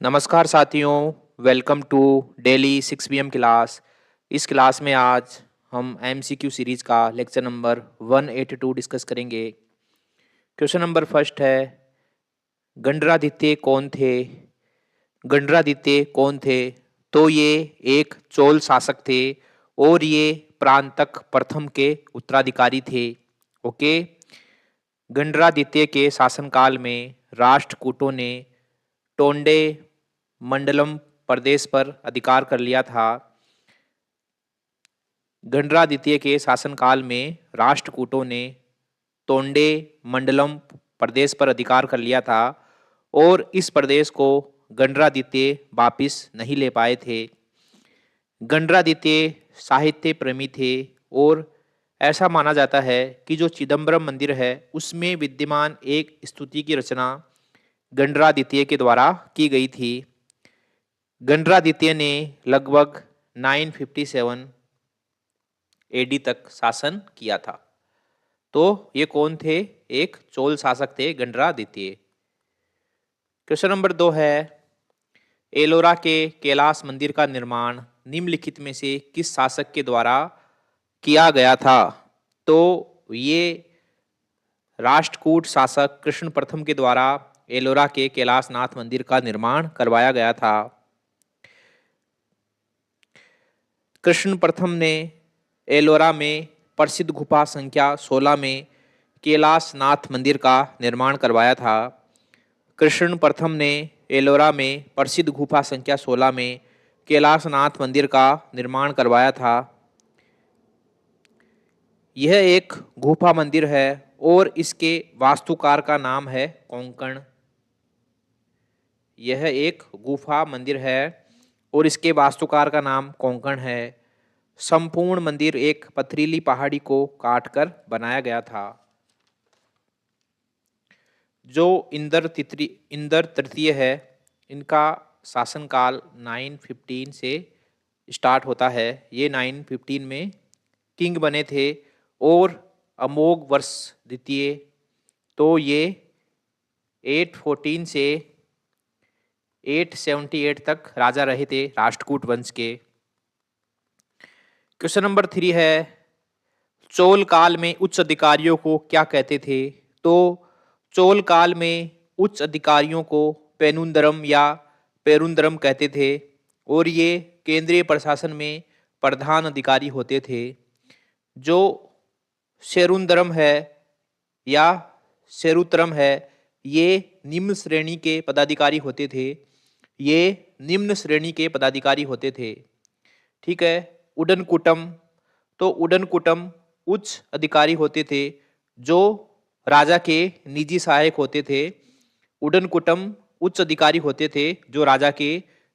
नमस्कार साथियों, welcome to daily 6 PM class. इस क्लास में आज हम एमसीक्यू सीरीज़ का लेक्चर नंबर 182 डिस्कस करेंगे। क्वेश्चन नंबर फर्स्ट है, गंडरादित्य कौन थे? गंडरादित्य कौन थे? तो ये एक चोल शासक थे और ये प्रांतक प्रथम के उत्तराधिकारी थे। ओके। गंडरादित्य के शासनकाल में राष्ट्रकूटों ने टोंडे मंडलम प्रदेश पर अधिकार कर लिया था। गंडरादित्य के शासनकाल में राष्ट्रकूटों ने टोंडे मंडलम प्रदेश पर अधिकार कर लिया था और इस प्रदेश को गंडरादित्य वापिस नहीं ले पाए थे। गंडरादित्य साहित्य प्रेमी थे और ऐसा माना जाता है कि जो चिदम्बरम मंदिर है उसमें विद्यमान एक स्तुति की रचना गंडरादित्य के द्वारा की गई थी। गंडरादित्य ने लगभग 957 एडी तक शासन किया था। तो ये कौन थे? एक चोल शासक थे गंडरादित्य। क्वेश्चन नंबर 2 है, एलोरा के कैलाश मंदिर का निर्माण निम्नलिखित में से किस शासक के द्वारा किया गया था? तो ये राष्ट्रकूट शासक कृष्ण प्रथम के द्वारा एलोरा के कैलाशनाथ मंदिर का निर्माण करवाया गया था। कृष्ण प्रथम ने एलोरा में प्रसिद्ध गुफा संख्या 16 में कैलाशनाथ मंदिर का निर्माण करवाया था। कृष्ण प्रथम ने एलोरा में प्रसिद्ध गुफा संख्या 16 में कैलाशनाथ मंदिर का निर्माण करवाया था। यह एक गुफा मंदिर है और इसके वास्तुकार का नाम है कोंकण। यह एक गुफा मंदिर है और इसके वास्तुकार का नाम कोंकण है। संपूर्ण मंदिर एक पथरीली पहाड़ी को काटकर बनाया गया था। जो इंद्र तृतीय है, इनका शासनकाल 915 से स्टार्ट होता है। ये 915 में किंग बने थे और अमोघ वर्ष द्वितीय, तो ये 814 से 878 तक राजा रहे थे राष्ट्रकूट वंश के। क्वेश्चन नंबर 3 है, चोल काल में उच्च अधिकारियों को क्या कहते थे? तो चोल काल में उच्च अधिकारियों को पेनुंदरम या पेरुंदरम कहते थे और ये केंद्रीय प्रशासन में प्रधान अधिकारी होते थे। जो शेरुंदरम है या शेरुतरम है, ये निम्न श्रेणी के पदाधिकारी होते थे। ये निम्न श्रेणी के पदाधिकारी होते थे। ठीक है। उडनकुटम, तो उडनकुटम उच्च अधिकारी होते थे जो राजा के निजी सहायक होते थे। उडनकुटम उच्च अधिकारी होते थे जो राजा के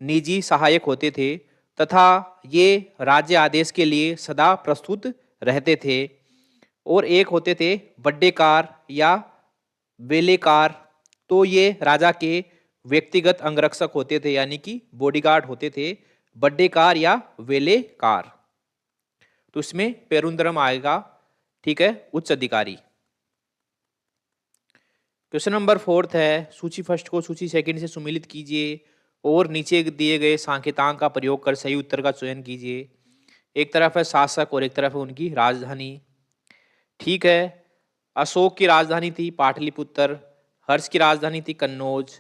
निजी सहायक होते थे तथा ये राज्य आदेश के लिए सदा प्रस्तुत रहते थे। और एक होते थे बड्डेकार या वेलेकार, तो ये राजा के व्यक्तिगत अंगरक्षक होते थे यानी कि बॉडीगार्ड होते थे, बड्डेकार या वेलेकार। तो इसमें पेरुंदरम आएगा। ठीक है, उच्च अधिकारी। क्वेश्चन नंबर 4 है, सूची फर्स्ट को सूची सेकंड से सुमेलित कीजिए और नीचे दिए गए सांकेतांक का प्रयोग कर सही उत्तर का चयन कीजिए। एक तरफ है शासक और एक तरफ है उनकी राजधानी। ठीक है। अशोक की राजधानी थी पाटलिपुत्र, हर्ष की राजधानी थी कन्नौज,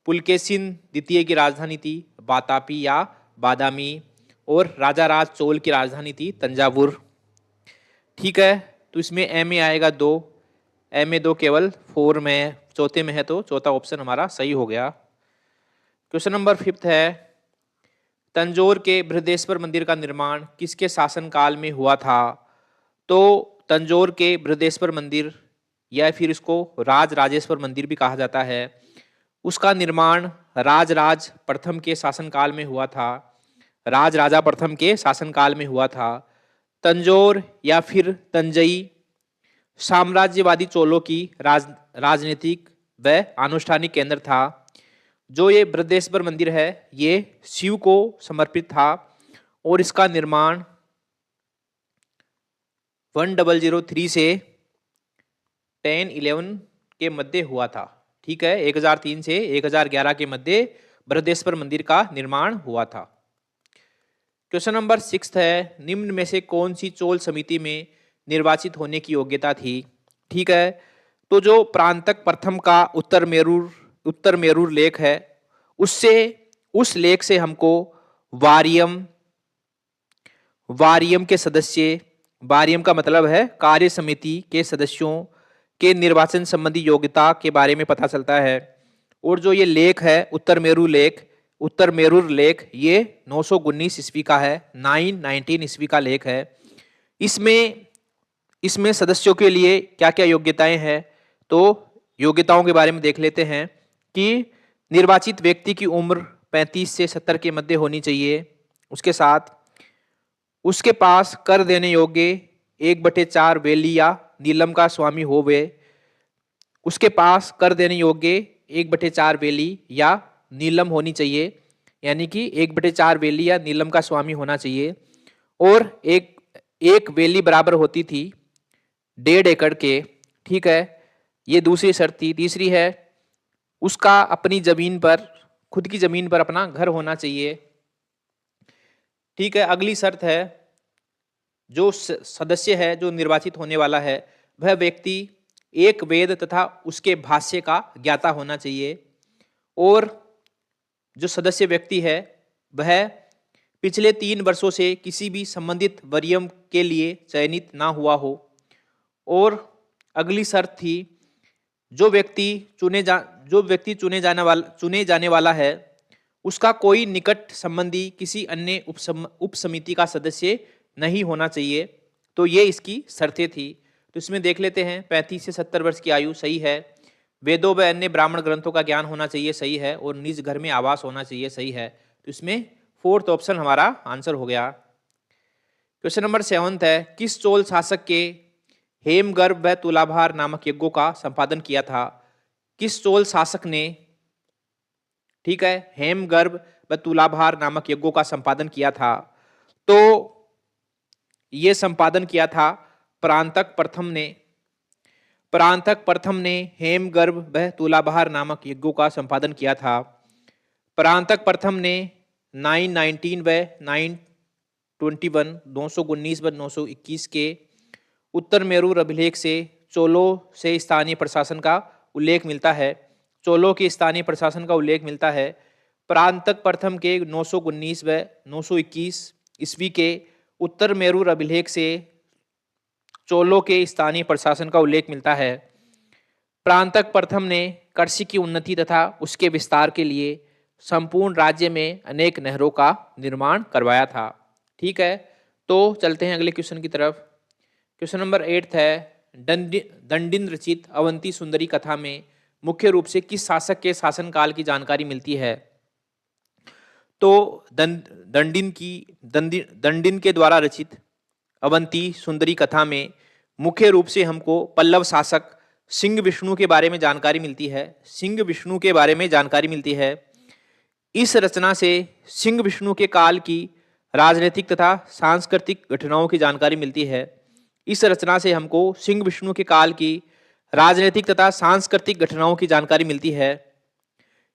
पुलकेशिन द्वितीय की राजधानी थी बातापी या बादामी और राजा राज चोल की राजधानी थी तंजावुर। ठीक है। तो इसमें एम ए आएगा 2, एम ए 2 केवल 4 में, चौथे में है, तो चौथा ऑप्शन हमारा सही हो गया। क्वेश्चन नंबर 5 है, तंजौर के बृहदेश्वर मंदिर का निर्माण किसके शासनकाल में हुआ था? तो तंजौर के बृहदेश्वर मंदिर या फिर इसको राज राजेश्वर मंदिर भी कहा जाता है, उसका निर्माण राज प्रथम के शासनकाल में हुआ था। राज राजा प्रथम के शासनकाल में हुआ था। तंजौर या फिर तंजई साम्राज्यवादी चोलों की राजनीतिक व आनुष्ठानिक केंद्र था। जो ये बृहदेश्वर मंदिर है ये शिव को समर्पित था और इसका निर्माण 1003 से 1011 के मध्य हुआ था। ठीक है, 1003 से 1011 के मध्य बृहदेश्वर मंदिर का निर्माण हुआ था। क्वेश्चन नंबर 6 है, निम्न में से कौन सी चोल समिति में निर्वाचित होने की योग्यता थी? ठीक है, तो जो प्रांतक प्रथम का उत्तर मेरूर लेख है, उससे उस लेख से हमको वारियम के सदस्य, वारियम का मतलब है कार्य समिति के सदस्यों के निर्वाचन संबंधी योग्यता के बारे में पता चलता है। और जो ये लेख है उत्तर मेरूर लेख, ये 919 ईस्वी का है, 919 ईस्वी का लेख है। इसमें सदस्यों के लिए क्या क्या योग्यताएं हैं, तो योग्यताओं के बारे में देख लेते हैं कि निर्वाचित व्यक्ति की उम्र 35 से 70 के मध्य होनी चाहिए। उसके साथ उसके पास कर देने योग्य 1/4 वेली या नीलम का स्वामी होवे। उसके पास कर देने योग्य 1/4 वेली या नीलम होनी चाहिए, यानी कि 1/4 वेली या नीलम का स्वामी होना चाहिए। और एक वेली बराबर होती थी 1.5 एकड़ के। ठीक है, ये दूसरी शर्त थी। तीसरी है, उसका अपनी जमीन पर, खुद की जमीन पर अपना घर होना चाहिए। ठीक है, अगली शर्त है, जो सदस्य है, जो निर्वाचित होने वाला है, वह व्यक्ति एक वेद तथा उसके भाष्य का ज्ञाता होना चाहिए। और जो सदस्य व्यक्ति है वह पिछले 3 वर्षों से किसी भी संबंधित वरीयम के लिए चयनित ना हुआ हो। और अगली शर्त थी, जो व्यक्ति चुने जाने वाला है, उसका कोई निकट संबंधी किसी अन्य उप समिति का सदस्य नहीं होना चाहिए। तो ये इसकी शर्तें थी। तो इसमें देख लेते हैं, 35 से 70 वर्ष की आयु सही है, वेदों व अन्य ब्राह्मण ग्रंथों का ज्ञान होना चाहिए सही है, और निज घर में आवास होना चाहिए सही है। तो इसमें 4th ऑप्शन हमारा आंसर हो गया। क्वेश्चन नंबर 7 है, किस चोल शासक के हेमगर्भ व तुलाभार नामक यज्ञों का संपादन किया था? किस चोल शासक ने, ठीक है, हेमगर्भ व तुलाभार नामक यज्ञों का संपादन किया था? तो ये संपादन किया था प्रांतक प्रथम ने हेमगर्भ व तुलाभार नामक यज्ञों का संपादन किया था। प्रांतक प्रथम ने 919 व 921 219 व 921 के उत्तर मेरूर अभिलेख से चोलों से स्थानीय प्रशासन का उल्लेख मिलता है। चोलों के स्थानीय प्रशासन का उल्लेख मिलता है। प्रांतक प्रथम के 919 व 921 ईस्वी के उत्तर मेरूर अभिलेख से चोलों के स्थानीय प्रशासन का उल्लेख मिलता है। प्रांतक प्रथम ने कृषि की उन्नति तथा उसके विस्तार के लिए संपूर्ण राज्य में अनेक नहरों का निर्माण करवाया था। ठीक है, तो चलते हैं अगले क्वेश्चन की तरफ। क्वेश्चन नंबर 8 है, दंडिन रचित अवंती सुंदरी कथा में मुख्य रूप से किस शासक के शासनकाल की जानकारी मिलती है? तो दंडिन के द्वारा रचित अवंती सुंदरी कथा में मुख्य रूप से हमको पल्लव शासक सिंह विष्णु के बारे में जानकारी मिलती है। सिंह विष्णु के बारे में जानकारी मिलती है। इस रचना से सिंह विष्णु के काल की राजनीतिक तथा सांस्कृतिक घटनाओं की जानकारी मिलती है। इस रचना से हमको सिंह विष्णु के काल की राजनीतिक तथा सांस्कृतिक घटनाओं की जानकारी मिलती है।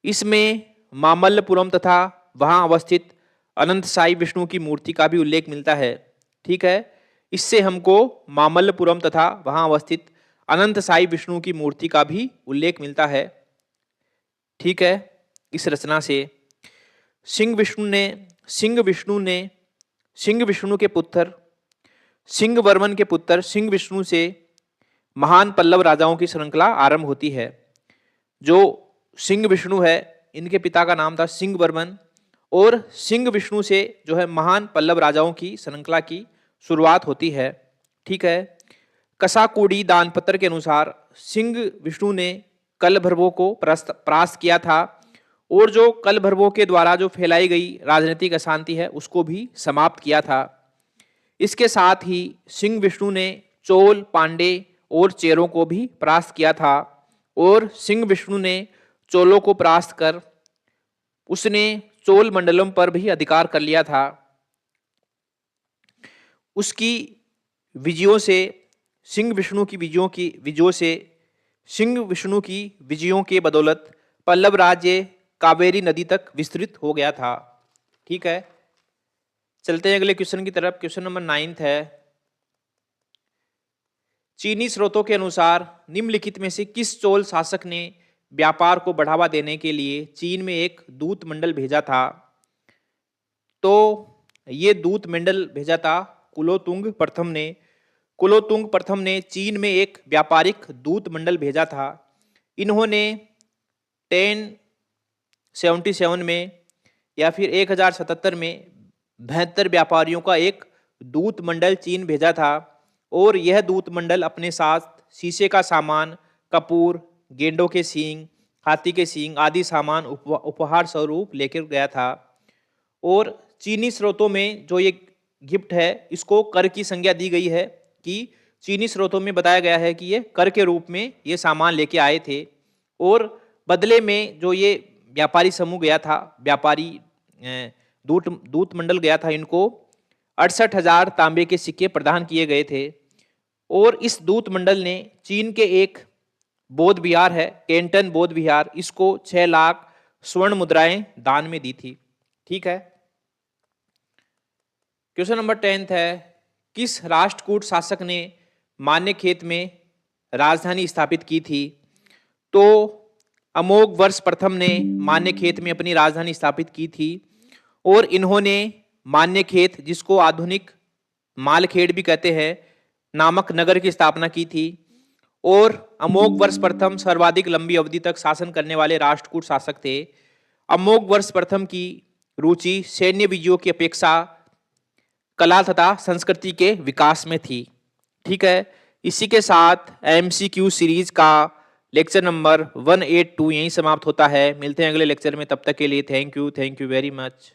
इसमें मामल्लपुरम तथा वहां अवस्थित अनंत साई विष्णु की मूर्ति का भी उल्लेख मिलता है। ठीक है, इससे हमको मामल्लपुरम तथा वहां अवस्थित अनंत साई विष्णु की मूर्ति का भी उल्लेख मिलता है। ठीक है, इस रचना से सिंह विष्णु के पुत्र सिंहवर्मन के पुत्र सिंह विष्णु से महान पल्लव राजाओं की श्रृंखला आरंभ होती है। जो सिंह विष्णु है, इनके पिता का नाम था सिंहवर्मन, और सिंह विष्णु से जो है महान पल्लव राजाओं की श्रृंखला की शुरुआत होती है। ठीक है, कसाकुड़ी दानपत्र के अनुसार सिंह विष्णु ने कलभर्वों को परास्त किया था, और जो कलभर्वों के द्वारा जो फैलाई गई राजनीतिक अशांति है उसको भी समाप्त किया था। इसके साथ ही सिंह विष्णु ने चोल, पांडे और चेरों को भी परास्त किया था, और सिंह विष्णु ने चोलों को परास्त कर उसने चोल मंडलम पर भी अधिकार कर लिया था। उसकी विजयों से सिंह विष्णु की विजयों के बदौलत पल्लव राज्य कावेरी नदी तक विस्तृत हो गया था। ठीक है, चलते हैं अगले क्वेश्चन की तरफ। क्वेश्चन नंबर 9 है, चीनी स्रोतों के अनुसार निम्नलिखित में से किस चोल शासक ने व्यापार को बढ़ावा देने के लिए चीन में एक दूत मंडल भेजा था? तो ये दूत मंडल भेजा था कुलोतुंग प्रथम ने। कुलोतुंग प्रथम ने चीन में एक व्यापारिक दूत मंडल भेजा था। इन्होंने 1077 में या फिर 1077 में 72 व्यापारियों का एक दूत मंडल चीन भेजा था और यह दूत मंडल अपने साथ शीशे का सामान, कपूर, गेंडों के सींग, हाथी के सींग आदि सामान उपहार स्वरूप लेकर गया था। और चीनी स्रोतों में जो ये गिफ्ट है इसको कर की संज्ञा दी गई है कि चीनी स्रोतों में बताया गया है कि ये कर के रूप में ये सामान लेके आए थे और बदले में जो ये व्यापारी समूह गया था, व्यापारी दूत मंडल गया था, इनको 68,000 तांबे के सिक्के प्रदान किए गए थे। और इस दूत मंडल ने चीन के एक बौद्ध विहार है, कैंटन बौद्ध विहार, इसको 6 लाख स्वर्ण मुद्राएं दान में दी थी। ठीक है, क्वेश्चन नंबर 10 है, किस राष्ट्रकूट शासक ने मान्यखेत में राजधानी स्थापित की थी? तो अमोघ वर्ष प्रथम ने मान्यखेत में अपनी राजधानी स्थापित की थी और इन्होंने मान्यखेत, जिसको आधुनिक मालखेड़ भी कहते हैं, नामक नगर की स्थापना की थी। और अमोघ वर्ष प्रथम सर्वाधिक लंबी अवधि तक शासन करने वाले राष्ट्रकूट शासक थे। अमोघ वर्ष प्रथम की रुचि सैन्य विजयों की अपेक्षा कला तथा संस्कृति के विकास में थी। ठीक है, इसी के साथ MCQ सीरीज का लेक्चर नंबर 182 यहीं समाप्त होता है। मिलते हैं अगले लेक्चर में, तब तक के लिए थैंक यू वेरी मच।